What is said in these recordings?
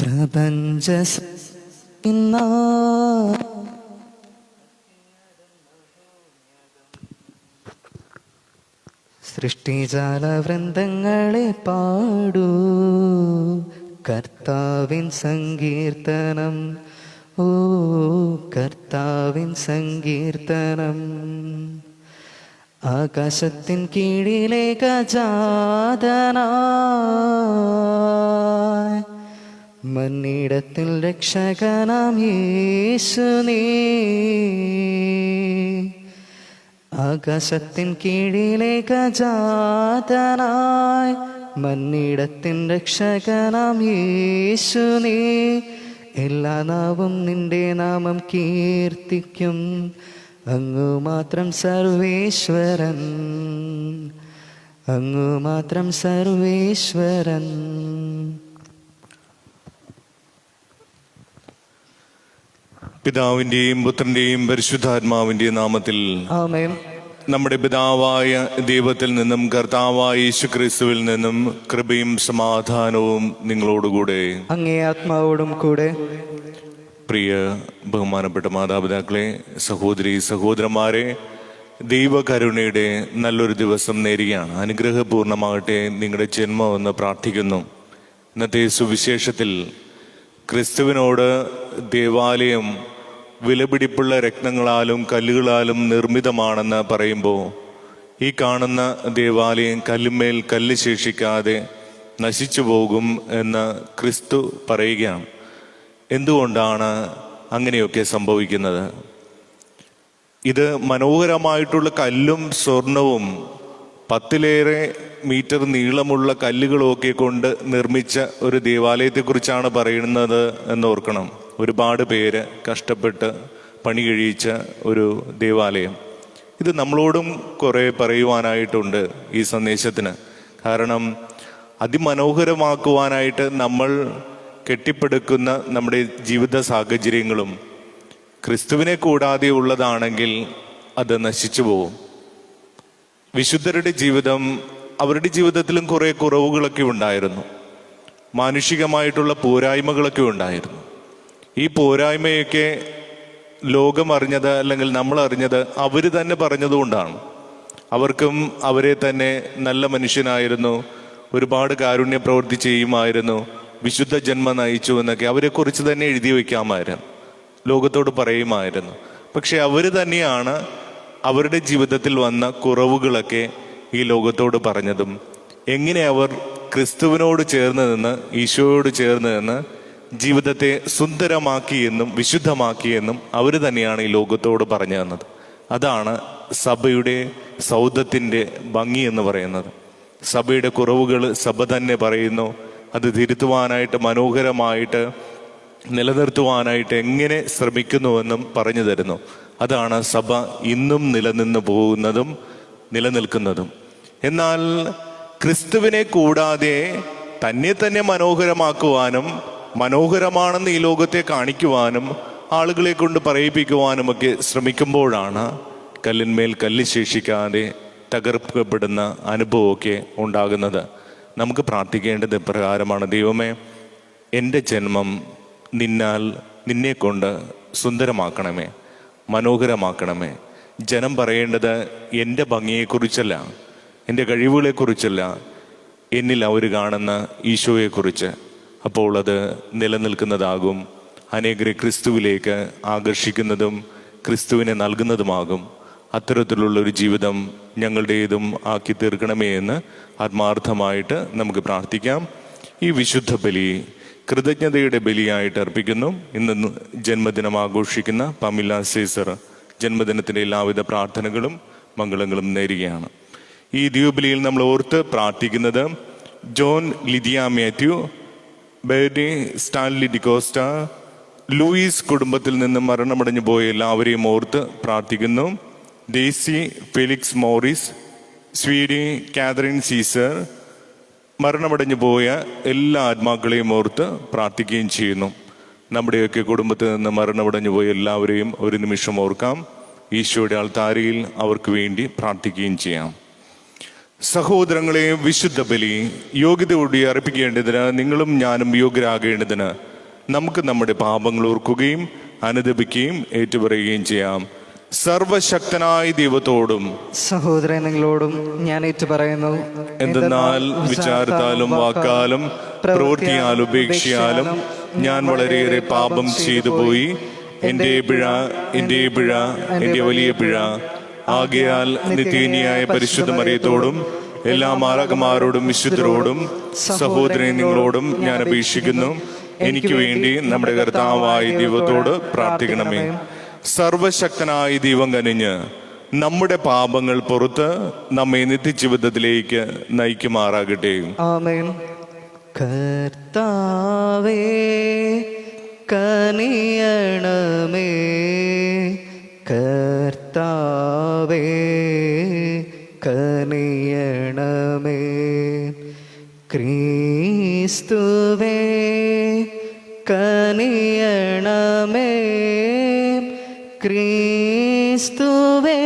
പ്രപഞ്ച സൃഷ്ടിജാല വൃന്ദങ്ങളെ പാടൂ കർത്താവിൻ സങ്കീർത്തനം. ഓ കർത്താവിൻ സങ്കീർത്തനം. ആകാശത്തിൻ കീഴിലെ ഗജാതനായി മന്നിടത്തിൽ രക്ഷകനാം യേശു നീ. ആകാശത്തിൻ കീഴിലെ ഗജാതനായി മന്നിടത്തിൻ രക്ഷകനാം യേശു നീ. എല്ലാ നാവും നിന്റെ നാമം കീർത്തിക്കും. അങ്ങു മാത്രം സർവേശ്വരൻ, അങ്ങു മാത്രം സർവേശ്വരൻ. പിതാവിന്റെയും പുത്രന്റെയും പരിശുദ്ധാത്മാവിന്റെയും നാമത്തിൽ ആമേൻ. നമ്മുടെ പിതാവായ ദൈവത്തിൽ നിന്നും കർത്താവായ യേശുക്രിസ്തുവിൽ നിന്നും കൃപയും സമാധാനവും നിങ്ങളോടുകൂടെ അങ്ങേ ആത്മാവോടും കൂടെ. പ്രിയ ബഹുമാനപ്പെട്ട മാതാപിതാക്കളെ, സഹോദരി സഹോദരന്മാരെ, ദൈവകരുണയുടെ നല്ലൊരു ദിവസം നേരുകയാണ്. അനുഗ്രഹപൂർണമാകട്ടെ നിങ്ങളുടെ ജന്മമെന്ന് പ്രാർത്ഥിക്കുന്നു. ഇന്നത്തെ സുവിശേഷത്തിൽ ക്രിസ്തുവിനോട് ദേവാലയം വിലപിടിപ്പുള്ള രത്നങ്ങളാലും കല്ലുകളാലും നിർമ്മിതമാണെന്ന് പറയുമ്പോൾ ഈ കാണുന്ന ദേവാലയം കല്ലുമേൽ കല്ല് ശേഷിക്കാതെ നശിച്ചു പോകും എന്ന് ക്രിസ്തു പറയുകയാണ്. എന്തുകൊണ്ടാണ് അങ്ങനെയൊക്കെ സംഭവിക്കുന്നത്? ഇത് മനോഹരമായിട്ടുള്ള കല്ലും സ്വർണവും 10 മീറ്റർ നീളമുള്ള കല്ലുകളൊക്കെ കൊണ്ട് നിർമ്മിച്ച ഒരു ദേവാലയത്തെക്കുറിച്ചാണ് പറയുന്നത് എന്ന് ഓർക്കണം. ഒരുപാട് പേര് കഷ്ടപ്പെട്ട് പണി കഴിയിച്ച ഒരു ദേവാലയം. ഇത് നമ്മളോടും കുറേ പറയുവാനായിട്ടുണ്ട് ഈ സന്ദേശത്തിന്. കാരണം അതിമനോഹരമാക്കുവാനായിട്ട് നമ്മൾ കെട്ടിപ്പടുക്കുന്ന നമ്മുടെ ജീവിത സാഹചര്യങ്ങളും ക്രിസ്തുവിനെ കൂടാതെ ഉള്ളതാണെങ്കിൽ അത് നശിച്ചു പോകും. വിശുദ്ധരുടെ ജീവിതം, അവരുടെ ജീവിതത്തിലും കുറേ കുറവുകളൊക്കെ ഉണ്ടായിരുന്നു. മാനുഷികമായിട്ടുള്ള പോരായ്മകളൊക്കെ ഉണ്ടായിരുന്നു. ഈ പോരായ്മയൊക്കെ ലോകം അറിഞ്ഞത്, അല്ലെങ്കിൽ നമ്മൾ അറിഞ്ഞത് അവർ തന്നെ പറഞ്ഞതുകൊണ്ടാണ്. അവർക്കും അവരെ തന്നെ നല്ല മനുഷ്യനായിരുന്നു, ഒരുപാട് കാരുണ്യ പ്രവൃത്തി ചെയ്യുമായിരുന്നു, വിശുദ്ധ ജന്മം നയിച്ചു എന്നൊക്കെ അവരെക്കുറിച്ച് തന്നെ എഴുതി വയ്ക്കാമായിരുന്നു, ലോകത്തോട് പറയുമായിരുന്നു. പക്ഷെ അവർ തന്നെയാണ് അവരുടെ ജീവിതത്തിൽ വന്ന കുറവുകളൊക്കെ ഈ ലോകത്തോട് പറഞ്ഞതും. എങ്ങനെ അവർ ക്രിസ്തുവിനോട് ചേർന്ന് നിന്ന്, ഈശോയോട് ചേർന്ന് നിന്ന് ജീവിതത്തെ സുന്ദരമാക്കിയെന്നും വിശുദ്ധമാക്കിയെന്നും അവർ തന്നെയാണ് ഈ ലോകത്തോട് പറഞ്ഞു തന്നത്. അതാണ് സഭയുടെ സൗധത്തിൻ്റെ ഭംഗി എന്ന് പറയുന്നത്. സഭയുടെ കുറവുകൾ സഭ തന്നെ പറയുന്നു. അത് തിരുത്തുവാനായിട്ട്, മനോഹരമായിട്ട് നിലനിർത്തുവാനായിട്ട് എങ്ങനെ ശ്രമിക്കുന്നുവെന്നും പറഞ്ഞു തരുന്നു. അതാണ് സഭ ഇന്നും നിലനിന്ന് പോകുന്നതും നിലനിൽക്കുന്നതും. എന്നാൽ ക്രിസ്തുവിനെ കൂടാതെ തന്നെ മനോഹരമാക്കുവാനും മനോഹരമാണെന്ന് ഈ ലോകത്തെ കാണിക്കുവാനും ആളുകളെ കൊണ്ട് പറയിപ്പിക്കുവാനും ഒക്കെ ശ്രമിക്കുമ്പോഴാണ് കല്ലിന്മേൽ കല്ല് ശേഷിക്കാതെ തകർക്കപ്പെടുന്ന അനുഭവമൊക്കെ ഉണ്ടാകുന്നത്. നമുക്ക് പ്രാർത്ഥിക്കേണ്ടത് ഇപ്രകാരമാണ്: ദൈവമേ, എൻ്റെ ജന്മം നിന്നെ കൊണ്ട് സുന്ദരമാക്കണമേ, മനോഹരമാക്കണമേ. ജനം പറയേണ്ടത് എൻ്റെ ഭംഗിയെക്കുറിച്ചല്ല, എൻ്റെ കഴിവുകളെക്കുറിച്ചല്ല, എന്നിൽ അവർ കാണുന്ന ഈശോയെക്കുറിച്ച്. അപ്പോൾ അത് നിലനിൽക്കുന്നതാകും, അനേകരെ ക്രിസ്തുവിലേക്ക് ആകർഷിക്കുന്നതും ക്രിസ്തുവിനെ നൽകുന്നതുമാകും. അത്തരത്തിലുള്ളൊരു ജീവിതം ഞങ്ങളുടേതും ആക്കി തീർക്കണമേ എന്ന് ആത്മാർത്ഥമായിട്ട് നമുക്ക് പ്രാർത്ഥിക്കാം. ഈ വിശുദ്ധ ബലി കൃതജ്ഞതയുടെ ബലിയായിട്ട് അർപ്പിക്കുന്നു. ഇന്ന് ജന്മദിനം ആഘോഷിക്കുന്ന പമില സീസർ ജന്മദിനത്തിൻ്റെ എല്ലാവിധ പ്രാർത്ഥനകളും മംഗളങ്ങളും നേരുകയാണ്. ഈ ദിവ്യബലിയിൽ നമ്മൾ ഓർത്ത് പ്രാർത്ഥിക്കുന്നത് John Lydia Mathew, Birdie Stanley D'Costa, Louis കുടുംബത്തിൽ നിന്ന് മരണമടഞ്ഞു പോയ എല്ലാവരെയും ഓർത്ത് പ്രാർത്ഥിക്കുന്നു. Daisy Felix Morris, Sweety Catherine Caesar, മരണമടഞ്ഞു പോയ എല്ലാ ആത്മാക്കളെയും ഓർത്ത് പ്രാർത്ഥിക്കുകയും ചെയ്യുന്നു. നമ്മുടെയൊക്കെ കുടുംബത്തിൽ നിന്ന് മരണമടഞ്ഞു പോയ എല്ലാവരെയും ഒരു നിമിഷം ഓർക്കാം. ഈശോയുടെ ആൾത്താരയിൽ അവർക്ക് വേണ്ടി പ്രാർത്ഥിക്കുകയും ചെയ്യാം. സഹോദരങ്ങളെ, വിശുദ്ധ ബലി യോഗ്യതയോടെ അർപ്പിക്കേണ്ടതിന് നിങ്ങളും ഞാനും യോഗ്യരാകേണ്ടതിന് നമുക്ക് നമ്മുടെ പാപങ്ങൾ ഓർക്കുകയും അനുദപിക്കുകയും ഏറ്റുപറയുകയും ചെയ്യാം. സർവശക്തനായ ദൈവത്തോടും സഹോദരൻ നിങ്ങളോടും ഞാൻ ഏറ്റുപറയുന്നു. എന്തെന്നാൽ വിചാരത്താലും വാക്കാലും പ്രവൃത്തിയാലും ഉപേക്ഷയാലും ഞാൻ വളരെയേറെ പാപം ചെയ്തു പോയി. എൻ്റെ പിഴ, എൻ്റെ പിഴ, എൻ്റെ വലിയ പിഴ. ആകയാൽ നിത്യനിയായ പരിശുദ്ധ മറിയത്തോടും എല്ലാ മാലാഖമാരോടും വിശുദ്ധരോടും സഹോദരൻ നിങ്ങളോടും ഞാൻ അപേക്ഷിക്കുന്നു, എനിക്ക് വേണ്ടി നമ്മുടെ കർത്താവായ ദൈവത്തോട് പ്രാർത്ഥിക്കണമേ. സർവശക്തനായ ദൈവം കനിഞ്ഞ് നമ്മുടെ പാപങ്ങൾ പുറത്ത് നമ്മെ നിത്യജീവിതത്തിലേക്ക് നയിക്കുമാറാകട്ടെ. ആമേൻ. കർത്താവേ കനിയണമേ, കർത്താവേ കനിയണമേ, ക്രിസ്തുവേ കനിയണമേ, ക്രിസ്തുവേ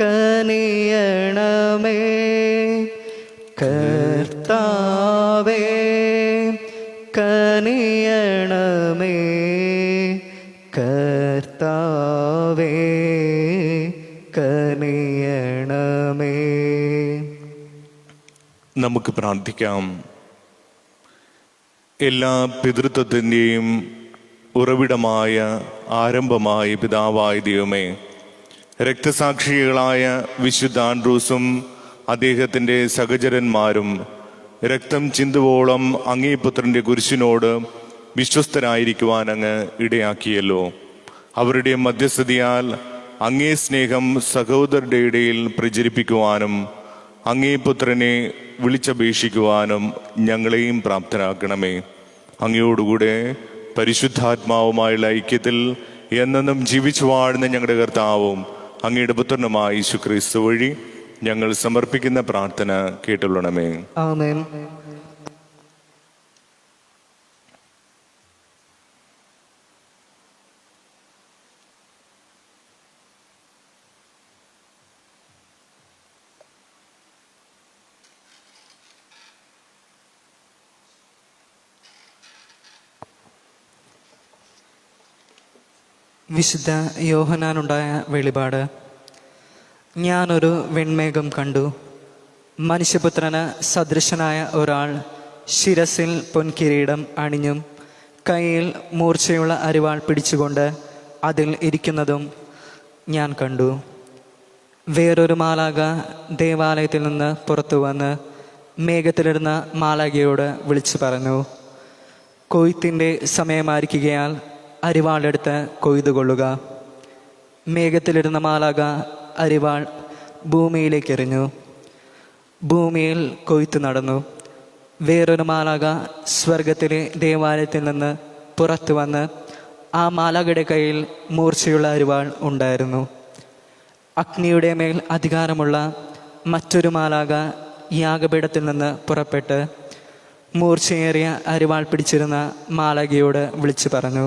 കനിയണമേ, കർത്താവേ കനിയണമേ, കർത്താവേ കനിയണമേ. നമുക്ക് പ്രാർത്ഥിക്കാം. എല്ലാ പിതൃത്വത്തിൻ്റെയും ഉറവിടമായ ആരംഭമായ പിതാവായ ദൈവമേ, രക്തസാക്ഷികളായ വിശുദ്ധ ആൻഡ്രൂസും അദ്ദേഹത്തിൻ്റെ സഹചരന്മാരും രക്തം ചിന്തുവോളം അങ്ങേ പുത്രൻ്റെ കുരിശിനോട് വിശ്വസ്തരായിരിക്കുവാൻ അങ്ങ് ഇടയാക്കിയല്ലോ. അവരുടെ മധ്യസ്ഥതയാൽ അങ്ങേ സ്നേഹം സഹോദരരുടെ ഇടയിൽ പ്രചരിപ്പിക്കുവാനും അങ്ങേ പുത്രനെ വിളിച്ചപേക്ഷിക്കുവാനും ഞങ്ങളെയും പ്രാപ്തരാക്കണമേ. അങ്ങയോടുകൂടെ പരിശുദ്ധാത്മാവുമായുള്ള ഐക്യത്തിൽ എന്നെന്നും ജീവിച്ചു വാഴുന്ന ഞങ്ങളുടെ കർത്താവും അങ്ങയുടെ പുത്രനുമായ യേശു ക്രിസ്തു വഴി ഞങ്ങൾ സമർപ്പിക്കുന്ന പ്രാർത്ഥന കേട്ടുള്ളണമേ. ആമേൻ. വിശുദ്ധ യോഹന്നാനുണ്ടായ വെളിപാട്. ഞാനൊരു വെൺമേഘം കണ്ടു. മനുഷ്യപുത്രന് സദൃശനായ ഒരാൾ ശിരസിൽ പൊൻകിരീടം അണിഞ്ഞും കയ്യിൽ മൂർച്ചയുള്ള അരിവാൾ പിടിച്ചുകൊണ്ട് അതിൽ ഇരിക്കുന്നതും ഞാൻ കണ്ടു. വേറൊരു മാലാഖ ദേവാലയത്തിൽ നിന്ന് പുറത്തു വന്ന് മേഘത്തിലിരുന്ന മാലാഖയോട് വിളിച്ചു പറഞ്ഞു, കൊയ്ത്തിൻ്റെ സമയമായിരിക്കുകയാൽ അരിവാളെടുത്ത് കൊയ്തുകൊള്ളുക. മേഘത്തിലിരുന്ന മാലാഖ അരിവാൾ ഭൂമിയിലേക്ക് എറിഞ്ഞു. ഭൂമിയിൽ കൊയ്ത്ത് നടന്നു. വേറൊരു മാലാഖ സ്വർഗത്തിലെ ദേവാലയത്തിൽ നിന്ന് പുറത്തു വന്ന് ആ മാലാഖയുടെ കയ്യിൽ മൂർച്ചയുള്ള അരിവാൾ ഉണ്ടായിരുന്നു. അഗ്നിയുടെ മേൽ അധികാരമുള്ള മറ്റൊരു മാലാഖ യാഗപീഠത്തിൽ നിന്ന് പുറപ്പെട്ട് മൂർച്ചയേറിയ അരിവാൾ പിടിച്ചിരുന്ന മാലാഖയോട് വിളിച്ചു പറഞ്ഞു,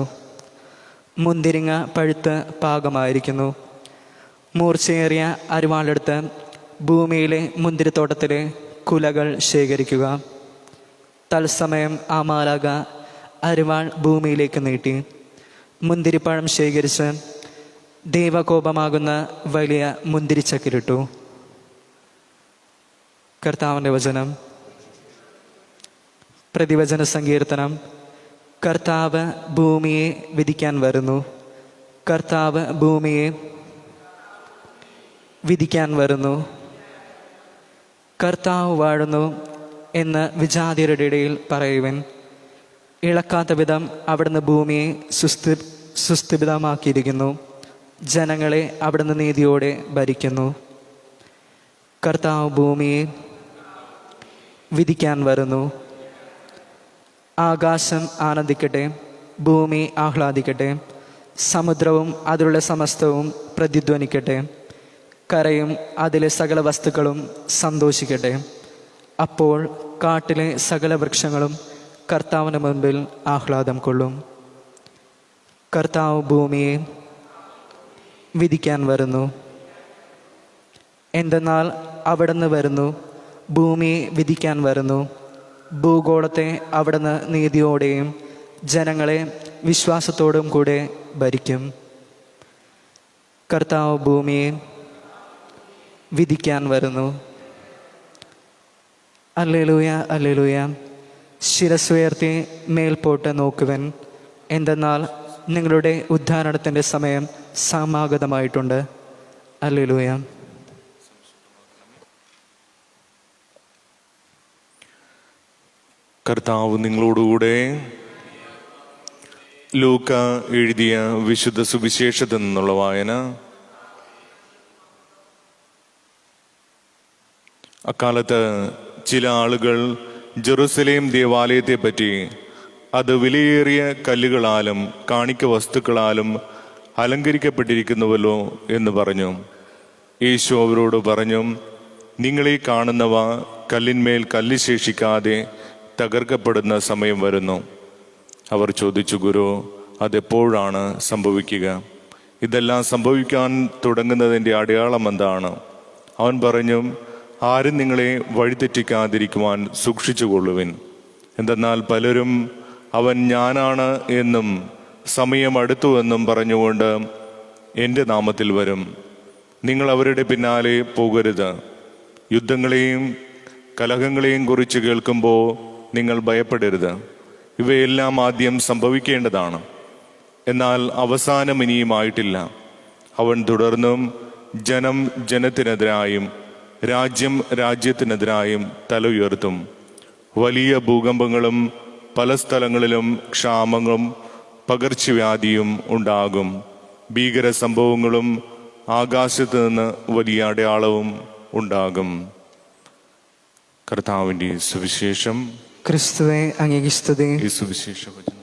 മുന്തിരിങ്ങ പഴുത്ത് പാകമായിരിക്കുന്നു. മൂർച്ചയേറിയ അരിവാളെടുത്ത് ഭൂമിയിലെ മുന്തിരിത്തോട്ടത്തിലെ കുലകൾ ശേഖരിക്കുക. തത്സമയം ആ മാലാഖ അരിവാൾ ഭൂമിയിലേക്ക് നീട്ടി മുന്തിരിപ്പഴം ശേഖരിച്ച് ദൈവകോപമാകുന്ന വലിയ മുന്തിരിച്ചക്കിലിട്ടു. കർത്താവിൻ്റെ വചനം. പ്രതിവചന സങ്കീർത്തനം. കർത്താവ് ഭൂമിയെ വിധിക്കാൻ വരുന്നു. കർത്താവ് ഭൂമിയെ വിധിക്കാൻ വരുന്നു. കർത്താവ് വാഴുന്നു എന്ന് വിജാതിയരുടെ ഇടയിൽ പറയുവൻ. ഇളക്കാത്ത വിധം അവിടുന്ന് ഭൂമിയെ സുസ്ഥിരമാക്കിയിരിക്കുന്നു. ജനങ്ങളെ അവിടുന്ന് നീതിയോടെ ഭരിക്കുന്നു. കർത്താവ് ഭൂമിയെ വിധിക്കാൻ വരുന്നു. ആകാശം ആനന്ദിക്കട്ടെ, ഭൂമി ആഹ്ലാദിക്കട്ടെ, സമുദ്രവും അതിലുള്ള സമസ്തവും പ്രതിധ്വനിക്കട്ടെ, കരയും അതിലെ സകല വസ്തുക്കളും സന്തോഷിക്കട്ടെ. അപ്പോൾ കാട്ടിലെ സകല വൃക്ഷങ്ങളും കർത്താവിന് മുൻപിൽ ആഹ്ലാദം കൊള്ളും. കർത്താവ് ഭൂമിയെ വിധിക്കാൻ വരുന്നു. എന്തെന്നാൽ അവിടുന്ന് വരുന്നു, ഭൂമിയെ വിധിക്കാൻ വരുന്നു. ഭൂഗോളത്തെ അവിടുന്ന് നീതിയോടെയും ജനങ്ങളെ വിശ്വാസത്തോടും കൂടെ ഭരിക്കും. കർത്താവ് ഭൂമിയെ വിധിക്കാൻ വരുന്നു. Hallelujah, hallelujah. ശിരസ്സുയർത്തി മേൽപോട്ട് നോക്കുവൻ, എന്തെന്നാൽ നിങ്ങളുടെ ഉദ്ധാരണത്തിൻ്റെ സമയം സമാഗതമായിട്ടുണ്ട്. ഹല്ലേലൂയ. കർത്താവ് നിങ്ങളോടുകൂടെ. ലൂക്ക എഴുതിയ വിശുദ്ധ സുവിശേഷത്തിൽ നിന്നുള്ള വായന. അക്കാലത്ത് ചില ആളുകൾ ജെറുസലേം ദേവാലയത്തെ പറ്റി അത് വിലയേറിയ കല്ലുകളാലും കാണിക്ക വസ്തുക്കളാലും അലങ്കരിക്കപ്പെട്ടിരിക്കുന്നുവല്ലോ എന്ന് പറഞ്ഞു. യേശു അവരോട് പറഞ്ഞു, നിങ്ങളീ കാണുന്നവ കല്ലിന്മേൽ കല്ല് ശേഷിക്കാതെ തകർക്കപ്പെടുന്ന സമയം വരുന്നു. അവർ ചോദിച്ചു, ഗുരു, അതെപ്പോഴാണ് സംഭവിക്കുക? ഇതെല്ലാം സംഭവിക്കാൻ തുടങ്ങുന്നതിൻ്റെ അടയാളം എന്താണ്? അവൻ പറഞ്ഞു, ആരും നിങ്ങളെ വഴിതെറ്റിക്കാതിരിക്കുവാൻ സൂക്ഷിച്ചുകൊള്ളുവിൻ. എന്തെന്നാൽ പലരും അവൻ ഞാനാണ് എന്നും സമയം അടുത്തുവെന്നും പറഞ്ഞുകൊണ്ട് എൻ്റെ നാമത്തിൽ വരും. നിങ്ങൾ അവരുടെ പിന്നാലെ പോകരുത്. യുദ്ധങ്ങളെയും കലഹങ്ങളെയും കുറിച്ച് കേൾക്കുമ്പോൾ നിങ്ങൾ ഭയപ്പെടരുത്. ഇവയെല്ലാം ആദ്യം സംഭവിക്കേണ്ടതാണ്, എന്നാൽ അവസാനം ഇനിയുമായിട്ടില്ല. അവൻ തുടർന്നും ജനം ജനത്തിനെതിരായും രാജ്യം രാജ്യത്തിനെതിരായും തല ഉയർത്തും. വലിയ ഭൂകമ്പങ്ങളും പല സ്ഥലങ്ങളിലും ക്ഷാമങ്ങളും പകർച്ചവ്യാധിയും ഉണ്ടാകും. ഭീകര സംഭവങ്ങളും ആകാശത്ത് നിന്ന് വലിയ അടയാളവും ഉണ്ടാകും. കർത്താവിൻ്റെ സുവിശേഷം. ക്രിസ്തുവേ, അങ്ങേക്ക് സ്തുതി. ഈ സുവിശേഷ വചനം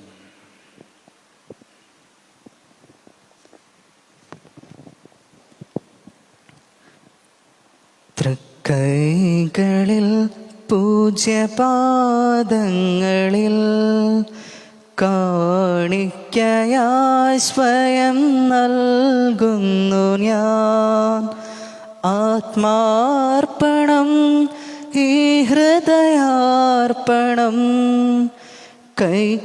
തൃക്കൈകളിൽ പൂജ്യപാദങ്ങളിൽ കാണിക്കയായി സ്വയം നൽകുന്നു ഞാൻ. ആത്മാർപ്പണം, ഈ ഹൃദയാർപ്പണം കൈക്കൊള്ളുവാൻ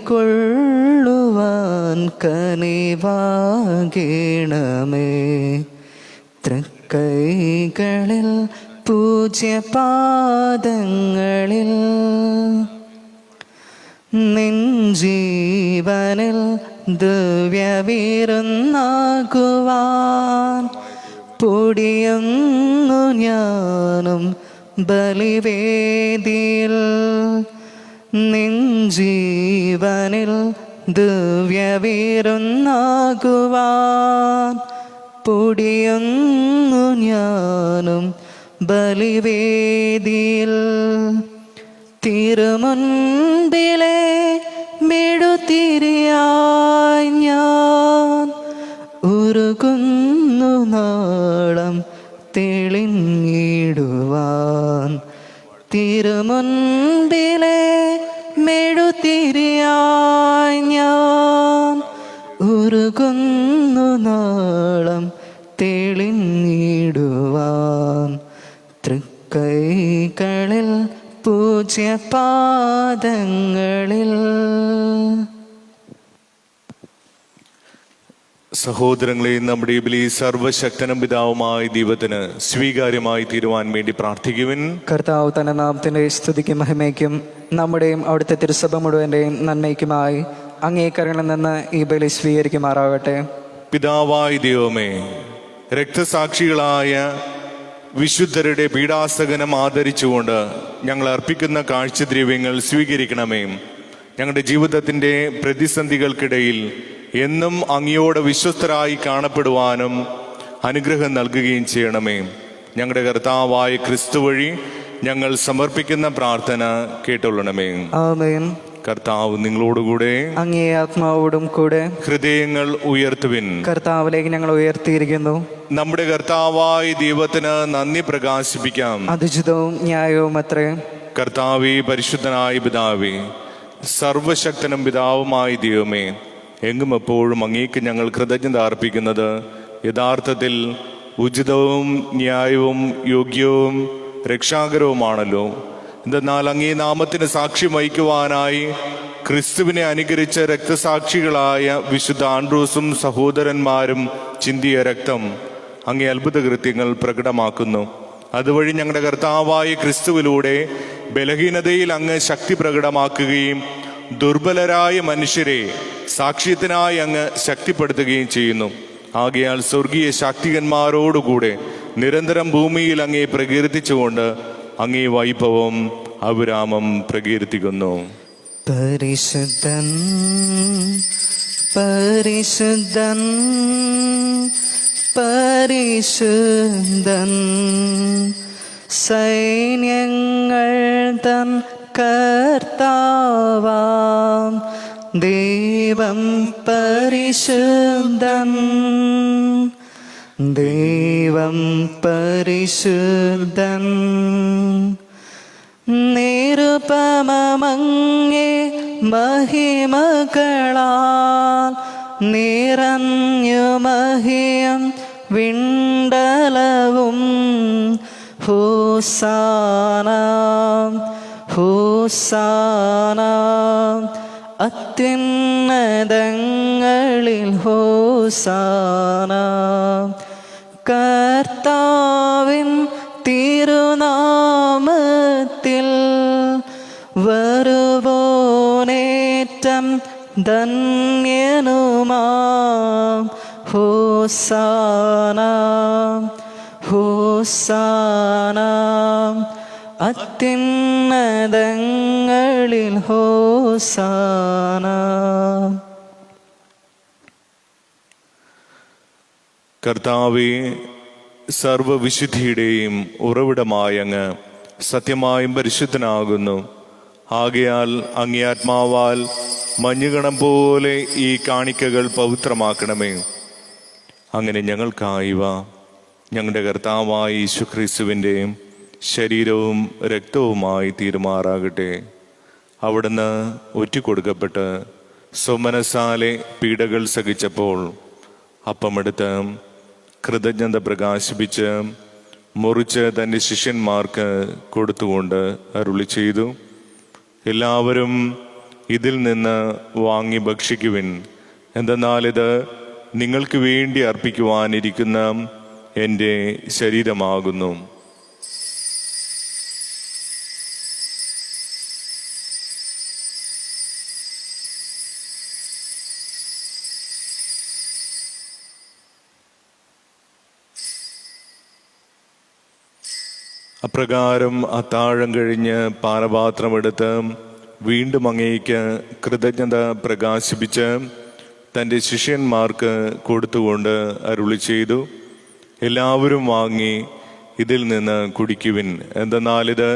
കനിവാകണമേ. തൃക്കൈകളിൽ പൂജ്യപാദങ്ങളിൽ നിൻ ജീവനിൽ ദിവ്യവിരുന്നാകുവാൻ പൊടിയുന്നു ഞാനും ബലിവേദിയിൽ. നിൻ ജീവനിൽ ദിവ്യവിരുന്നാകുവാൻ പൊടിയുന്നു ഞാനും ബലിവേദിയിൽ. തിരുമുൻപിലെ മെഴുതിരിയായി ഞാൻ ഉരുകുന്നു നാളം തെളിഞ്ഞിടുവാൻ. തിരുമുൻപിലെ മെഴുതിരിയായി ഞാൻ ഉരുകുന്നു നാളം തെളിഞ്ഞിടുവാൻ. തൃക്കൈകളിൽ പൂജ്യപാദങ്ങളിൽ. സഹോദരങ്ങളെ, നമ്മുടെ ബലി സർവശക്തനും പിതാവുമായ ദൈവത്തിന് സ്വീകാര്യമായി തീരുവാൻ വേണ്ടി പ്രാർത്ഥിക്കുവിൻ. കർത്താവ് തന്റെ നാമത്തിന്റെ സ്തുതിക്കും മഹിമയ്ക്കും നമ്മുടെയും അവിടുത്തെ തിരുസഭ മുഴുവന്റെയും നന്മയ്ക്കുമായി അങ്ങേക്കരങ്ങളിൽ നിന്ന് ഈ ബലി സ്വീകരിക്കുമാറാകട്ടെ. പിതാവായ ദൈവമേ, രക്തസാക്ഷികളായ വിശുദ്ധരുടെ പീഡാസകനം ആദരിച്ചുകൊണ്ട് ഞങ്ങൾ അർപ്പിക്കുന്ന കാഴ്ചദ്രവ്യങ്ങൾ സ്വീകരിക്കണമേ. ഞങ്ങളുടെ ജീവിതത്തിൻ്റെ പ്രതിസന്ധികൾക്കിടയിൽ എന്നും അങ്ങയോട് വിശ്വസ്തരായി കാണപ്പെടുവാനും അനുഗ്രഹം നൽകുകയും ചെയ്യണമേ. ഞങ്ങളുടെ കർത്താവായ ക്രിസ്തു വഴി ഞങ്ങൾ സമർപ്പിക്കുന്ന പ്രാർത്ഥന കേട്ടുകൊള്ളണമേ. ആമേൻ. കർത്താവ് നിങ്ങളോടുകൂടെ, അങ്ങേ ആത്മാവോടും കൂടെ. ഹൃദയങ്ങൾ ഉയർത്തുവിൻ. കർത്താവിലേക്ക് ഞങ്ങൾ ഉയർത്തിയിരിക്കുന്നു. നമ്മുടെ കർത്താവായ ദൈവത്തിന് നന്ദി പ്രകാശിപ്പിക്കാം. അതുചിതവും ന്യായവും അത്രേ. കർത്താവേ, പരിശുദ്ധനായ പിതാവേ, സർവശക്തനും പിതാവുമായ ദൈവമേ, എങ്ങും എപ്പോഴും അങ്ങേക്ക് ഞങ്ങൾ കൃതജ്ഞത അർപ്പിക്കുന്നത് യഥാർത്ഥത്തിൽ ഉചിതവും ന്യായവും യോഗ്യവും രക്ഷാകരവുമാണല്ലോ. എന്തെന്നാൽ അങ്ങേ നാമത്തിന് സാക്ഷ്യം വഹിക്കുവാനായി ക്രിസ്തുവിനെ അനുകരിച്ച രക്തസാക്ഷികളായ വിശുദ്ധ ആൻഡ്രൂസും സഹോദരന്മാരും ചിന്തിയ രക്തം അങ്ങേ അത്ഭുത കൃത്യങ്ങൾ പ്രകടമാക്കുന്നു. അതുവഴി ഞങ്ങളുടെ കർത്താവായ ക്രിസ്തുവിലൂടെ ബലഹീനതയിൽ അങ്ങ് ശക്തി പ്രകടമാക്കുകയും ദുർബലരായ മനുഷ്യരെ സാക്ഷ്യത്തിനായി അങ്ങ് ശക്തിപ്പെടുത്തുകയും ചെയ്യുന്നു. ആകയാൽ സ്വർഗീയ ശാക്തികന്മാരോടുകൂടെ നിരന്തരം ഭൂമിയിൽ അങ്ങേ പ്രകീർത്തിച്ചുകൊണ്ട് അങ്ങേ വൈഭവം അവിരാമം പ്രകീർത്തിക്കുന്നു. പരിശുദ്ധൻ പരിശുദ്ധൻ പരിശുദ്ധൻ സൈന്യങ്ങൾ തൻ കർത്താവാം ദൈവം പരിശുദ്ധൻ ദൈവം പരിശുദ്ധൻ നിരുപമമങ്ങേ മഹിമകളാൽ നിറഞ്ഞു മഹിയം വിണ്ടലവും ഹോസാന ഹോസാന അത്യുന്നതങ്ങളിൽ ഹോസാന കർത്താവിൻ തിരുനാമത്തിൽ വരുവോനേറ്റം ധന്യനുമാം ഹോസാന ഹോസാന അത്യുന്നതങ്ങളിൽ ഹോസാന. കർത്താവേ, സർവവിശുദ്ധിയുടെയും ഉറവിടമായ അങ്ങ് സത്യമായും പരിശുദ്ധനാകുന്നു. ആകയാൽ അങ്ങേ ആത്മാവാൽ മഞ്ഞുകണം പോലെ ഈ കാണിക്കകൾ പവിത്രമാക്കണമേ. അങ്ങനെ ഞങ്ങൾക്കായിവ ഞങ്ങളുടെ കർത്താവായ യേശുക്രിസ്തുവിൻ്റെ ശരീരവും രക്തവുമായി തീരുമാറാകട്ടെ. അവിടുന്ന് ഒറ്റിക്കൊടുക്കപ്പെട്ട് സ്വമനസാലെ പീഡകൾ സഹിച്ചപ്പോൾ അപ്പമെടുത്ത് കൃതജ്ഞത പ്രകാശിപ്പിച്ച് മുറിച്ച് തൻ്റെ ശിഷ്യന്മാർക്ക് കൊടുത്തുകൊണ്ട് അരുളി ചെയ്തു, എല്ലാവരും ഇതിൽ നിന്ന് വാങ്ങി ഭക്ഷിക്കുവിൻ. എന്തെന്നാൽ ഇത് നിങ്ങൾക്ക് വേണ്ടി അർപ്പിക്കുവാനിരിക്കുന്ന എൻ്റെ ശരീരമാകുന്നു. അപ്രകാരം അത്താഴം കഴിഞ്ഞ് പാനപാത്രമെടുത്ത് വീണ്ടും അങ്ങേക്ക് കൃതജ്ഞത പ്രകാശിപ്പിച്ച് തൻ്റെ ശിഷ്യന്മാർക്ക് കൊടുത്തുകൊണ്ട് അരുളി ചെയ്തു, എല്ലാവരും വാങ്ങി ഇതിൽ നിന്ന് കുടിക്കുവിൻ. എന്തെന്നാൽ ഇത്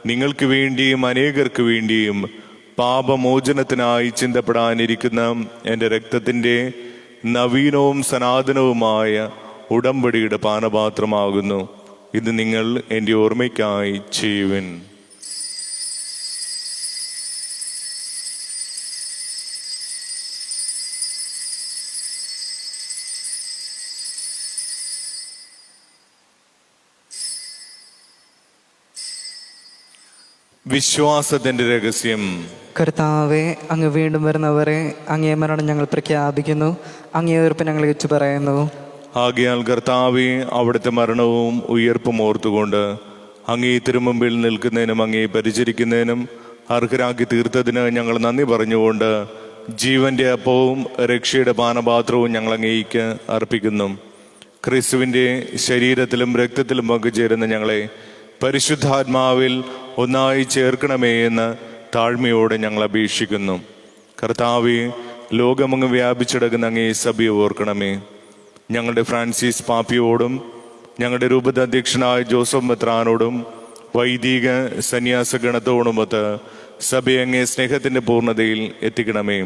നിങ്ങൾക്ക് വേണ്ടിയും അനേകർക്ക് വേണ്ടിയും പാപമോചനത്തിനായി ചിന്തപ്പെടാനിരിക്കുന്ന എൻ്റെ രക്തത്തിൻ്റെ നവീനവും സനാതനവുമായ ഉടമ്പടിയുടെ പാനപാത്രമാകുന്നു. ഇത് നിങ്ങൾ എൻ്റെ ഓർമ്മയ്ക്കായി ചെയ്യുവിൻ. വിശ്വാസത്തിന്റെ രഹസ്യം. കർത്താവെ, അങ്ങ് വീണ്ടും വരുന്നവരെ അങ്ങേ മരണം ഞങ്ങൾ പ്രഖ്യാപിക്കുന്നു, അങ്ങേ ഉയർപ്പ് ഞങ്ങൾ ഏറ്റു പറയുന്നു. ആകയാൽ കർത്താവെ, അവിടുത്തെ മരണവും ഉയർപ്പും ഓർത്തുകൊണ്ട് അങ്ങേ തിരുമുമ്പിൽ നിൽക്കുന്നതിനും അങ്ങേ പരിചരിക്കുന്നതിനും അർഹരാക്കി തീർത്തതിന് ഞങ്ങൾ നന്ദി പറഞ്ഞുകൊണ്ട് ജീവന്റെ അപ്പവും രക്ഷയുടെ പാനപാത്രവും ഞങ്ങൾ അങ്ങേക്ക് അർപ്പിക്കുന്നു. ക്രിസ്തുവിൻ്റെ ശരീരത്തിലും രക്തത്തിലും പങ്കുചേരുന്ന ഞങ്ങളെ പരിശുദ്ധാത്മാവിൽ ഒന്നായി ചേർക്കണമേ എന്ന് താഴ്മയോടെ ഞങ്ങൾ അപേക്ഷിക്കുന്നു. കർത്താവെ, ലോകമങ്ങ് വ്യാപിച്ചിടക്കുന്ന അങ്ങേ സഭയെ ഓർക്കണമേ. ഞങ്ങളുടെ ഫ്രാൻസിസ് പാപ്പിയോടും ഞങ്ങളുടെ രൂപത അധ്യക്ഷനായ ജോസഫ് മെത്രാനോടും വൈദിക സന്യാസ ഗണത്തോടുമൊത്ത് സഭയെ അങ്ങേ സ്നേഹത്തിൻ്റെ പൂർണ്ണതയിൽ എത്തിക്കണമേ.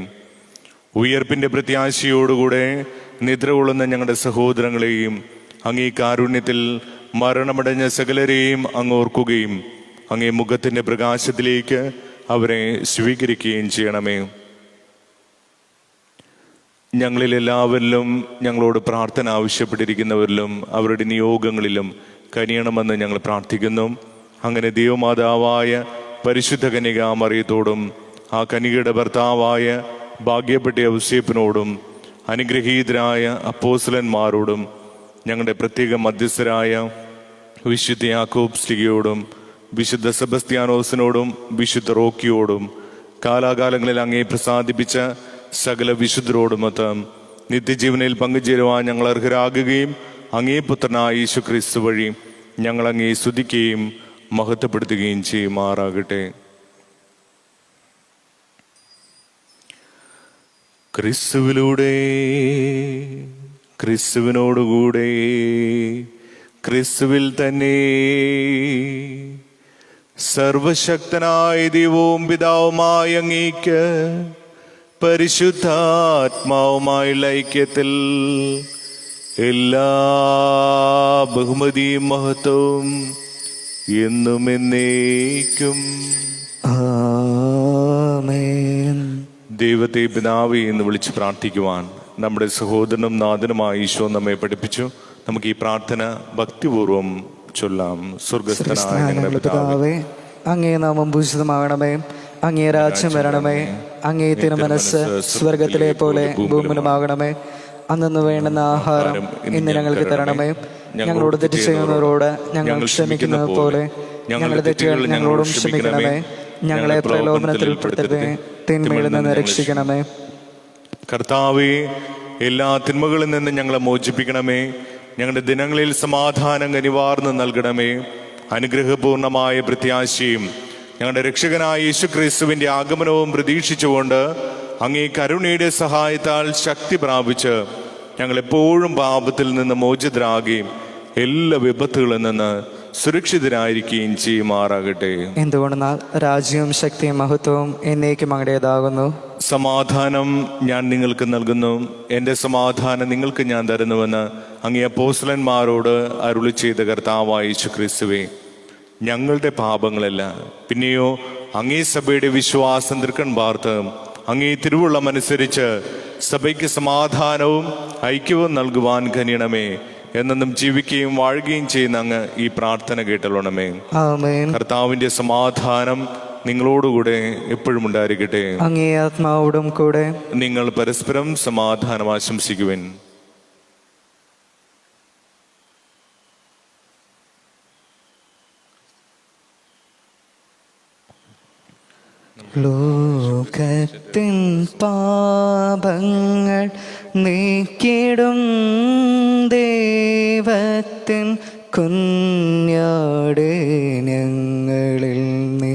ഉയർപ്പിൻ്റെ പ്രത്യാശയോടുകൂടെ നിദ്ര കൊള്ളുന്ന ഞങ്ങളുടെ സഹോദരങ്ങളെയും അങ്ങേ കാരുണ്യത്തിൽ മരണമടഞ്ഞ സകലരെയും അങ്ങ് ഓർക്കുകയും അങ്ങേ മുഖത്തിൻ്റെ പ്രകാശത്തിലേക്ക് അവരെ സ്വീകരിക്കുകയും ചെയ്യണമേ. ഞങ്ങളിൽ എല്ലാവരിലും ഞങ്ങളോട് പ്രാർത്ഥന ആവശ്യപ്പെട്ടിരിക്കുന്നവരിലും അവരുടെ നിയോഗങ്ങളിലും കനിയണമെന്ന് ഞങ്ങൾ പ്രാർത്ഥിക്കുന്നു. അങ്ങനെ ദൈവമാതാവായ പരിശുദ്ധ കന്യകാമറിയത്തോടും ആ കന്യകയുടെ ഭർത്താവായ ഭാഗ്യപ്പെട്ട ഔസേപ്പിനോടും അനുഗ്രഹീതരായ അപ്പോസ്തലന്മാരോടും ഞങ്ങളുടെ പ്രത്യേക മധ്യസ്ഥരായ വിശുദ്ധ യാക്കോബ് ശ്ലീഹയോടും വിശുദ്ധ സെബസ്ത്യാനോസിനോടും വിശുദ്ധ റോക്കിയോടും കാലാകാലങ്ങളിൽ അങ്ങേ പ്രസാദിപ്പിച്ച സകല വിശുദ്ധരോടുമൊത്ത് നിത്യജീവനിൽ പങ്കുചേരുവാൻ ഞങ്ങൾ അർഹരാകുകയും അങ്ങേ പുത്രനായ യേശു ക്രിസ്തു വഴി ഞങ്ങൾ അങ്ങേ സ്തുതിക്കുകയും മഹത്വപ്പെടുത്തുകയും ചെയ്യുമാറാകട്ടെ. ക്രിസ്തുവിലൂടെ, ക്രിസ്തുവിനോടുകൂടെ, ക്രിസ്തുവിൽ തന്നെ സർവശക്തനായ ദൈവവും പിതാവുമായ അങ്ങേക്ക് പരിശുദ്ധാത്മാവുമായുള്ള ഐക്യത്തിൽ എല്ലാ ബഹുമതിയും മഹത്വവും എന്നും എന്നേക്കും ആമേൻ. ദൈവത്തെ പിതാവേ എന്ന് വിളിച്ച് പ്രാർത്ഥിക്കുവാൻ നമ്മുടെ സഹോദരനും നാഥനുമായ ഈശോ നമ്മെ പഠിപ്പിച്ചു. നമുക്ക് ഈ പ്രാർത്ഥന ഭക്തിപൂർവം ചൊല്ലാം. സ്വർഗസ്ഥനായ ഞങ്ങളുടെ പിതാവേ, അങ്ങേ നാമം പൂജിതമാകണമേ, അങ്ങേ രാജ്യം വരണമേ, അങ്ങേ തിരുമനസ്സ് സ്വർഗത്തിലെ പോലെ ഭൂമിയിലുമാകണമേ. അന്നു വേണ്ടുന്ന ആഹാരം ഇന്ന് ഞങ്ങൾക്ക് തരണമേ. ഞങ്ങളോട് തെറ്റ് ചെയ്യുന്നവരോട് ഞങ്ങൾ ക്ഷമിക്കുന്നത് പോലെ ഞങ്ങളുടെ തെറ്റുകൾ ഞങ്ങളോടും ക്ഷമിക്കണമേ. ഞങ്ങളെ പ്രലോഭനത്തിൽ ഉൾപ്പെടുത്തരുതേ, തിന്മയിൽ നിന്ന് രക്ഷിക്കണമേ. കർത്താവേ, എല്ലാ തിന്മകളിൽ നിന്ന് ഞങ്ങളെ മോചിപ്പിക്കണമേ. ഞങ്ങളുടെ ദിനങ്ങളിൽ സമാധാനം കനിവാർന്ന് നൽകണമേ. അനുഗ്രഹപൂർണമായ പ്രത്യാശയും ഞങ്ങളുടെ രക്ഷകനായ യേശു ക്രിസ്തുവിന്റെ ആഗമനവും പ്രതീക്ഷിച്ചുകൊണ്ട് അങ്ങേ കരുണയുടെ സഹായത്താൽ ശക്തി പ്രാപിച്ച് ഞങ്ങൾ എപ്പോഴും പാപത്തിൽ നിന്ന് മോചിതരാകുകയും എല്ലാ വിപത്തുകളിൽ നിന്ന് സുരക്ഷിതരായിരിക്കുകയും ചെയ്യുമാറാകട്ടെ. എന്തുകൊണ്ടെന്നാൽ രാജ്യവും ശക്തിയും മഹത്വവും എന്നേക്കും അങ്ങടേതാകുന്നു. സമാധാനം ഞാൻ നിങ്ങൾക്ക് നൽകുന്നു, എൻ്റെ സമാധാനം നിങ്ങൾക്ക് ഞാൻ തരുന്നുവെന്ന് അങ്ങേ അപ്പോസ്തലന്മാരോട് അരുളി ചെയ്ത കർത്താവായ യേശു ക്രിസ്തുവേ, ഞങ്ങളുടെ പാപങ്ങളല്ല, പിന്നെയോ അങ്ങേ സഭയുടെ വിശ്വാസം തൃക്കൺ പാർത്ത് അങ്ങേ തിരുവുള്ളമനുസരിച്ച് സഭയ്ക്ക് സമാധാനവും ഐക്യവും നൽകുവാൻ കനിയണമേ. എന്നും ജീവിക്കുകയും വാഴുകയും ചെയ്യുന്ന അങ്ങ് ഈ പ്രാർത്ഥന കേട്ടലോണമേ. ആമേൻ. കർത്താവിന്റെ സമാധാനം നിങ്ങളോടുകൂടെ എപ്പോഴും ഉണ്ടായിരിക്കട്ടെ. അങ്ങേ ആത്മാവോടും കൂടെ. നിങ്ങൾ പരസ്പരം സമാധാനം ആശംസിക്കുവിൻ. ലോകത്തിൻ പാപങ്ങൾ നീക്കിടും ദൈവത്തിൻ കുഞ്ഞാടേ, ഞങ്ങളിൽ നീ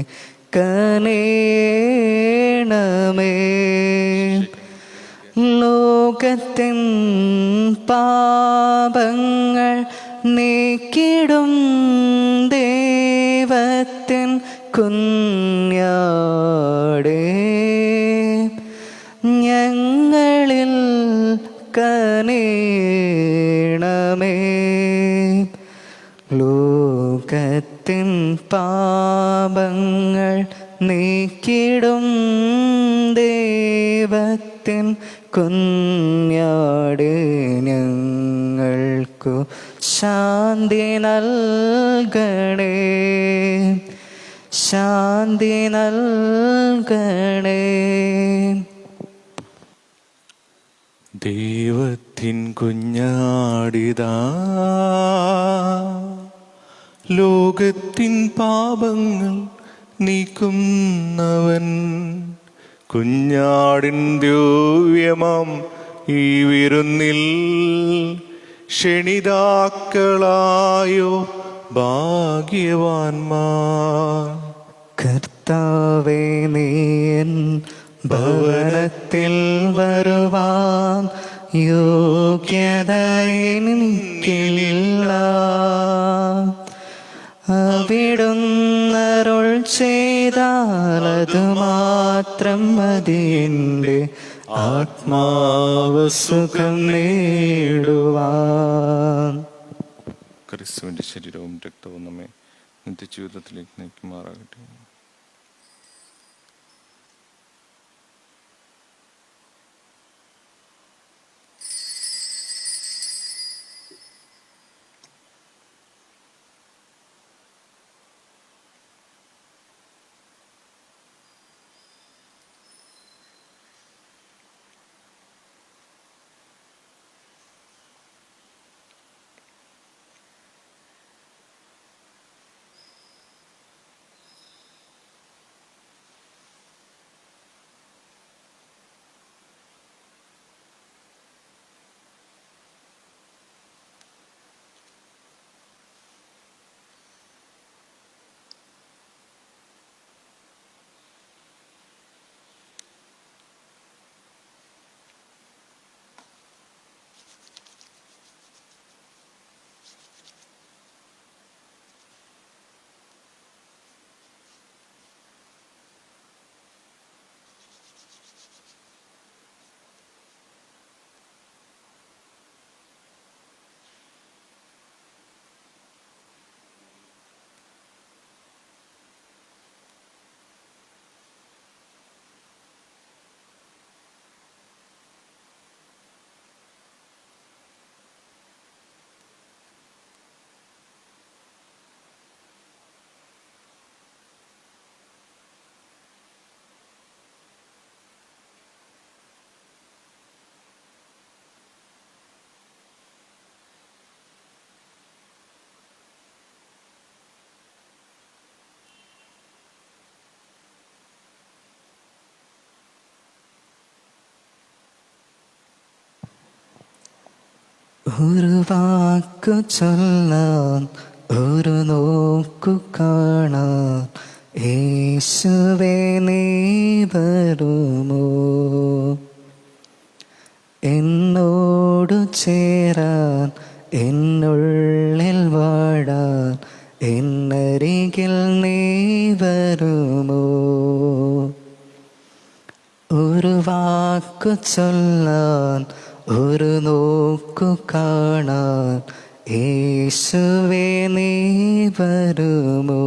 കനിയണമേ. ലോകത്തിൻ പാപങ്ങൾ നീക്കിടും ദൈവത്തിൻ കുഞ്ഞാടേ, ഞങ്ങളിൽ കനിയണമേ. ലോകത്തിൻ പാപങ്ങൾ നീക്കിടും ദൈവത്തിൻ കുഞ്ഞാടേ, ഞങ്ങൾക്കു ശാന്തി നൽകണേ, ശാന്തി നൽകണേ. ദൈവത്തിൻ കുഞ്ഞാടിതാ, ലോകത്തിൻ പാപങ്ങൾ നീക്കുന്നവൻ. കുഞ്ഞാടിൻ ദിവ്യമാം ഈ വിരുന്നിൽ ക്ഷണിതാക്കളായോ ഭാഗ്യവാന്മാർ. കർത്താവേ, നീൻ ഭവനത്തിൽ വരുവാൻ യോഗ്യത എനിക്കില്ല. അവിടുന്നരുൾ ചെയ്താലതു മാത്രം മതി എൻ്റെ ആത്മാവ് സുഖം നേടുവാൻ. ക്രിസ്തുവിന്റെ ശരീരവും രക്തവും നമ്മെ നിത്യജീവിതത്തിലേക്ക് നയിക്കുമാറാകട്ടെ. ഒരു വാക്കു ചൊല്ലാൻ, ഒരു നോക്കു കാണാൻ, യേശുവേ നീ വരുമോ? എന്നോടു ചേരാൻ, എന്നുള്ളിൽ വാഴാൻ, എന്നരികിൽ നീ വരുമോ? ഒരു വാക്കു ചൊല്ലാൻ, ഒരു നോക്കു കാണാൻ, യേശുവേ നീ വരുമോ?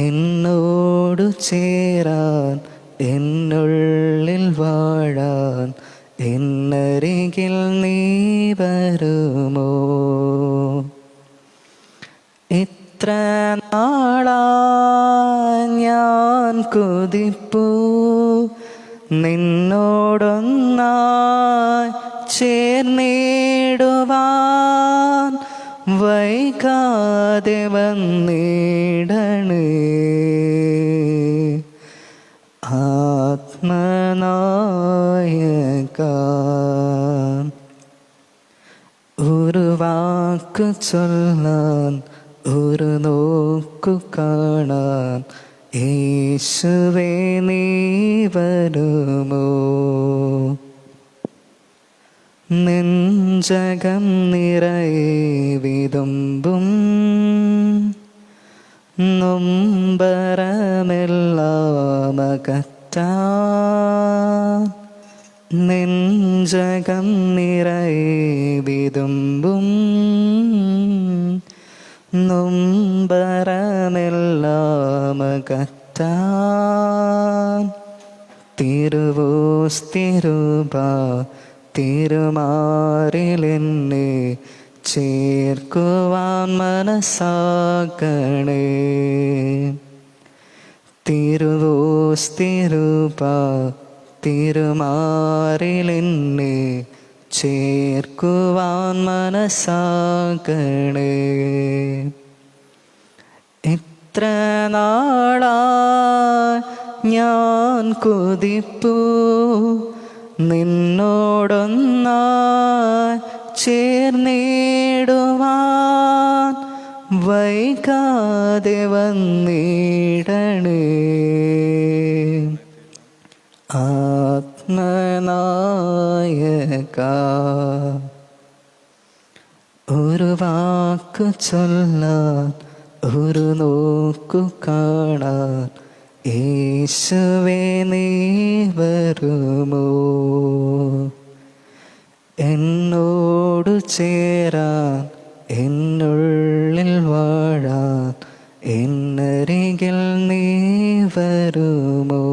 എന്നോടു ചേരാൻ, എന്നുള്ളിൽ വാഴാൻ, എന്നരികിൽ നീ വരുമോ? ഇത്ര നാളാ ഞാൻ കൊതിപ്പൂ നിന്നോടൊന്നായി ചേർന്നിടുവാൻ, വൈകാതെ വന്നിടണേ ആത്മനായക. ഒരു വാക്കു ചൊല്ലാൻ, ഒരു നോക്കു കാണാൻ, യേശുവേ നീ വരുമോ? നെഞ്ചകം നിറയെ വിതുമ്പും നൊമ്പരമെല്ലാം അകറ്റാൻ, നെഞ്ചകം നിറയെ വിതുമ്പും നൊമ്പരമെല്ലാം അകറ്റാൻ, തിരുവോസ്തിരുപ തിരുമാറിലെന്നെ ചേർക്കുവാൻ മനസ്സാക്കണേ. തിരുവോസ്തിരുപ തിരുമാറിലെന്നെ ചേർക്കുവാൻ മനസ്സാക്കണേ. എത്ര നാളായി ഞാൻ കൊതിപ്പൂ നിന്നോടൊന്നായി ചേർന്നിടുവാൻ, വൈകാതെ വന്നിടണേ ആത്മനായക. ഒരു വാക്കു ചൊല്ലാൻ, ഒരു നോക്കു കാണാൻ, യേശുവേ നീ വരുമോ? എന്നോടു ചേരാൻ, എന്നുള്ളിൽ വാഴാൻ, എന്നരികിൽ നീ വരുമോ?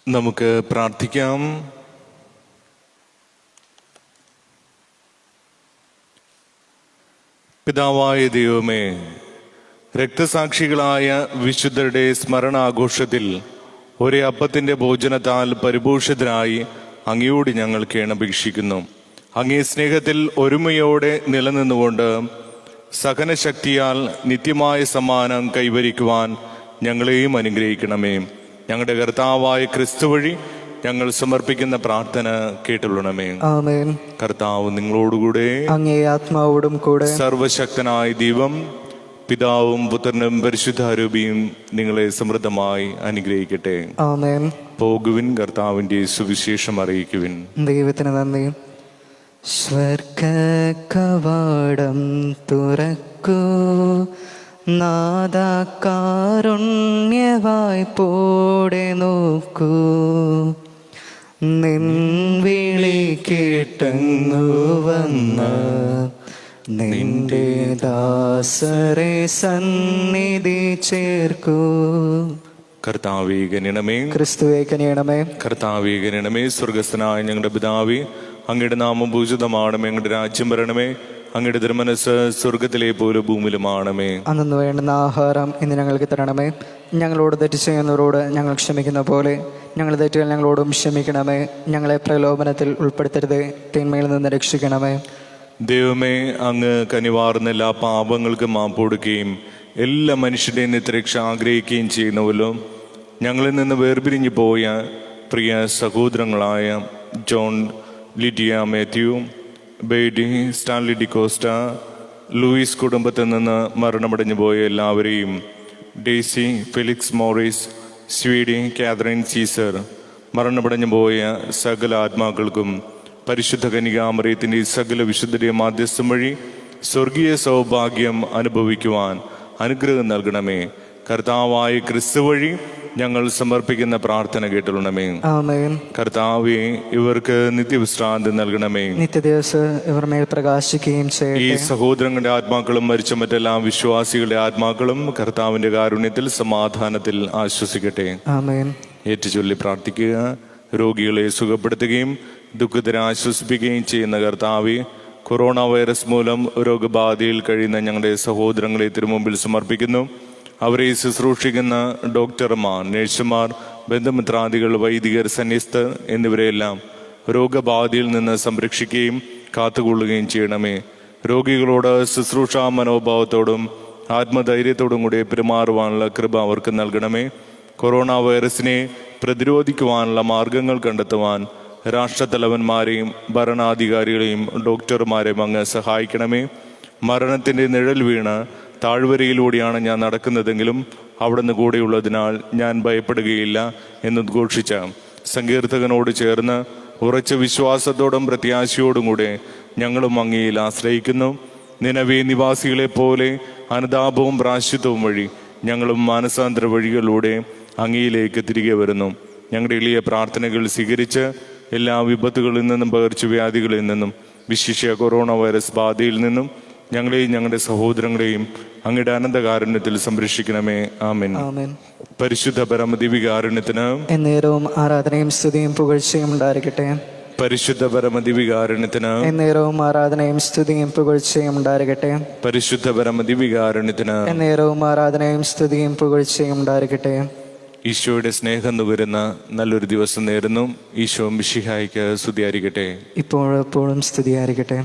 നമുക്ക് പ്രാർത്ഥിക്കാം. പിതാവായ ദൈവമേ, രക്തസാക്ഷികളായ വിശുദ്ധരുടെ സ്മരണാഘോഷത്തിൽ ഒരേ അപ്പത്തിൻ്റെ ഭോജനത്താൽ പരിഭൂഷിതരായി അങ്ങയോട് ഞങ്ങൾ കേണപേക്ഷിക്കുന്നു. അങ്ങേ സ്നേഹത്തിൽ ഒരുമയോടെ നിലനിന്നുകൊണ്ട് സഹനശക്തിയാൽ നിത്യമായ സമ്മാനം കൈവരിക്കുവാൻ ഞങ്ങളെയും അനുഗ്രഹിക്കണമേ. ഞങ്ങളുടെ കർത്താവായ ക്രിസ്തു വഴി ഞങ്ങൾ സമർപ്പിക്കുന്ന പ്രാർത്ഥന കേട്ടുള്ളണമേ. ആമേൻ. കർത്താവ് നിങ്ങളോടുകൂടെ, അങ്ങേ ആത്മാവോടും കൂടെ. സർവശക്തനായ ദൈവം പിതാവും പുത്രനും പരിശുദ്ധാരൂപിയും നിങ്ങളെ സമൃദ്ധമായി അനുഗ്രഹിക്കട്ടെ. ആമേൻ. പോകുവിൻ, കർത്താവിന്റെ സുവിശേഷം അറിയിക്കുവിൻ. ദൈവത്തിന് നന്ദി. സ്വർഗ കവാടം തുറക്കൂ, നാദാകാരുണ്യവായ്പോടെ നോക്കൂ, നിൻ വിളി കേട്ടങ്ങു വന്ന നിന്റെ ദാസരെ സന്നിധി ചേർക്കൂ. കർത്താവേ കനിയണമേ. ക്രിസ്തുവേ കനിയണമേ. കർത്താവേ കനിയണമേ. സ്വർഗസ്ഥനായ ഞങ്ങളുടെ പിതാവേ, അങ്ങയുടെ നാമം പൂജിതമാണമേ. അങ്ങയുടെ രാജ്യം വരണമേ. അങ്ങയുടെ തിരുമനസ് സ്വർഗത്തിലെ പോലെ ഭൂമിയിലുമാണമേ. അന്നു വേണ്ടുന്ന ആഹാരം ഇന്ന് ഞങ്ങൾക്ക് തരണമേ. ഞങ്ങളോട് തെറ്റ് ചെയ്യുന്നവരോട് ഞങ്ങൾ ക്ഷമിക്കുന്ന പോലെ ഞങ്ങളുടെ തെറ്റുകൾ ഞങ്ങളോടും ക്ഷമിക്കണമേ. ഞങ്ങളെ പ്രലോഭനത്തിൽ ഉൾപ്പെടുത്തരുത്, തിന്മയിൽ നിന്ന് രക്ഷിക്കണമേ. ദൈവമേ, അങ്ങ് കനിവാർന്ന എല്ലാ പാപങ്ങൾക്കും മാപ്പ് കൊടുക്കുകയും എല്ലാ മനുഷ്യരുടെയും നിത്യരക്ഷ ആഗ്രഹിക്കുകയും ചെയ്യുന്നുവല്ലോ. ഞങ്ങളിൽ നിന്ന് വേർപിരിഞ്ഞു പോയ പ്രിയ സഹോദരങ്ങളായ John, Lydia Mathew, Birdie, Stanley D'Costa, Louis കുടുംബത്തിൽ നിന്ന് മരണമടഞ്ഞു പോയ എല്ലാവരെയും, Daisy, Felix Morris, Sweety, Catherine Caesar, മരണമടഞ്ഞു പോയ സകല ആത്മാക്കൾക്കും പരിശുദ്ധ കന്യകാമറിയത്തിൻ്റെ സകല വിശുദ്ധരുടെ മാധ്യസ്ഥം വഴി സ്വർഗീയ സൗഭാഗ്യം അനുഭവിക്കുവാൻ അനുഗ്രഹം നൽകണമേ. കർത്താവായ ക്രിസ്തു വഴി ഞങ്ങൾ സമർപ്പിക്കുന്ന പ്രാർത്ഥന കേട്ടുള്ളണമേ. ആമേൻ. കർത്താവേ, ഇവർക്ക് നിത്യവിശ്രാന്തി നൽകണമേ. നിത്യദിവസം ഇവർ മേൽ പ്രകാശിക്കുകയും ഈ ചെയ്യട്ടെ. സഹോദരങ്ങളുടെ ആത്മാക്കളും മരിച്ച മറ്റെല്ലാ വിശ്വാസികളുടെ ആത്മാക്കളും കർത്താവിന്റെ കാരുണ്യത്തിൽ സമാധാനത്തിൽ ആശ്വസിക്കട്ടെ. ആമേൻ. ഏറ്റുചൊല്ലി പ്രാർത്ഥിക്കുക. രോഗികളെ സുഖപ്പെടുത്തുകയും ദുഃഖിതരെ ആശ്വസിപ്പിക്കുകയും ചെയ്യുന്ന കർത്താവെ, കൊറോണ വൈറസ് മൂലം രോഗബാധയിൽ കഴിയുന്ന ഞങ്ങളുടെ സഹോദരങ്ങളെ തിരുമുമ്പിൽ സമർപ്പിക്കുന്നു. അവരെ ശുശ്രൂഷിക്കുന്ന ഡോക്ടർമാർ, നഴ്സുമാർ, ബന്ധുമിത്രാദികൾ, വൈദികർ, സന്യസ്തർ എന്നിവരെല്ലാം രോഗബാധയിൽ നിന്ന് സംരക്ഷിക്കുകയും കാത്തുകൊള്ളുകയും ചെയ്യണമേ. രോഗികളോട് ശുശ്രൂഷാ മനോഭാവത്തോടും ആത്മധൈര്യത്തോടും കൂടി പെരുമാറുവാനുള്ള കൃപ അവർക്ക് നൽകണമേ. കൊറോണ വൈറസിനെ പ്രതിരോധിക്കുവാനുള്ള മാർഗങ്ങൾ കണ്ടെത്തുവാൻ രാഷ്ട്രത്തലവന്മാരെയും ഭരണാധികാരികളെയും ഡോക്ടർമാരെയും അങ്ങ് സഹായിക്കണമേ. മരണത്തിൻ്റെ നിഴൽ വീണ് താഴ്വരയിലൂടെയാണ് ഞാൻ നടക്കുന്നതെങ്കിലും അവിടുന്ന് കൂടെയുള്ളതിനാൽ ഞാൻ ഭയപ്പെടുകയില്ല എന്നുദ്ഘോഷിച്ച സങ്കീർത്തകനോട് ചേർന്ന് ഉറച്ച വിശ്വാസത്തോടും പ്രത്യാശയോടും കൂടെ ഞങ്ങളും അങ്ങയിൽ ആശ്രയിക്കുന്നു. നിനവേ നിവാസികളെ പോലെ അനുതാപവും പ്രാശ്ചിത്വവും വഴി ഞങ്ങളും മാനസാന്തര വഴികളിലൂടെ അങ്ങയിലേക്ക് തിരികെ വരുന്നു. ഞങ്ങളുടെ എളിയ പ്രാർത്ഥനകൾ സ്വീകരിച്ച് എല്ലാ വിപത്തുകളിൽ നിന്നും പകർച്ചവ്യാധികളിൽ നിന്നും വിശിഷ്യ കൊറോണ വൈറസ് ബാധയിൽ നിന്നും ഞങ്ങളെയും ഞങ്ങളുടെ സഹോദരങ്ങളെയും അങ്ങയുടെ അനന്തകാരുണ്യത്തിൽ സംരക്ഷിക്കണമേ. ആമേൻ. പരിശുദ്ധ പരമദിവികാരുണ്യത്തിന് എന്നേരവും ആരാധനയും സ്തുതിയും പുകഴ്ചയും ഉണ്ടായിരിക്കട്ടെ. പരിശുദ്ധ പരമദിവികാരുണ്യത്തിന് എന്നേരവും ആരാധനയും സ്തുതിയും പുകഴ്ചയും ഉണ്ടായിരിക്കട്ടെ. പരിശുദ്ധ പരമദിവികാരുണ്യത്തിന് എന്നേരവും ആരാധനയും സ്തുതിയും പുകഴ്ചയും ഉണ്ടായിരിക്കട്ടെ. ഈശോയുടെ സ്നേഹം നുകരുന്ന നല്ലൊരു ദിവസം നേരുന്നു. ഈശോ മിശിഹായ്ക്ക് സ്തുതിയായിരിക്കട്ടെ. ഇപ്പോഴും എപ്പോഴും സ്തുതിയായിരിക്കട്ടെ.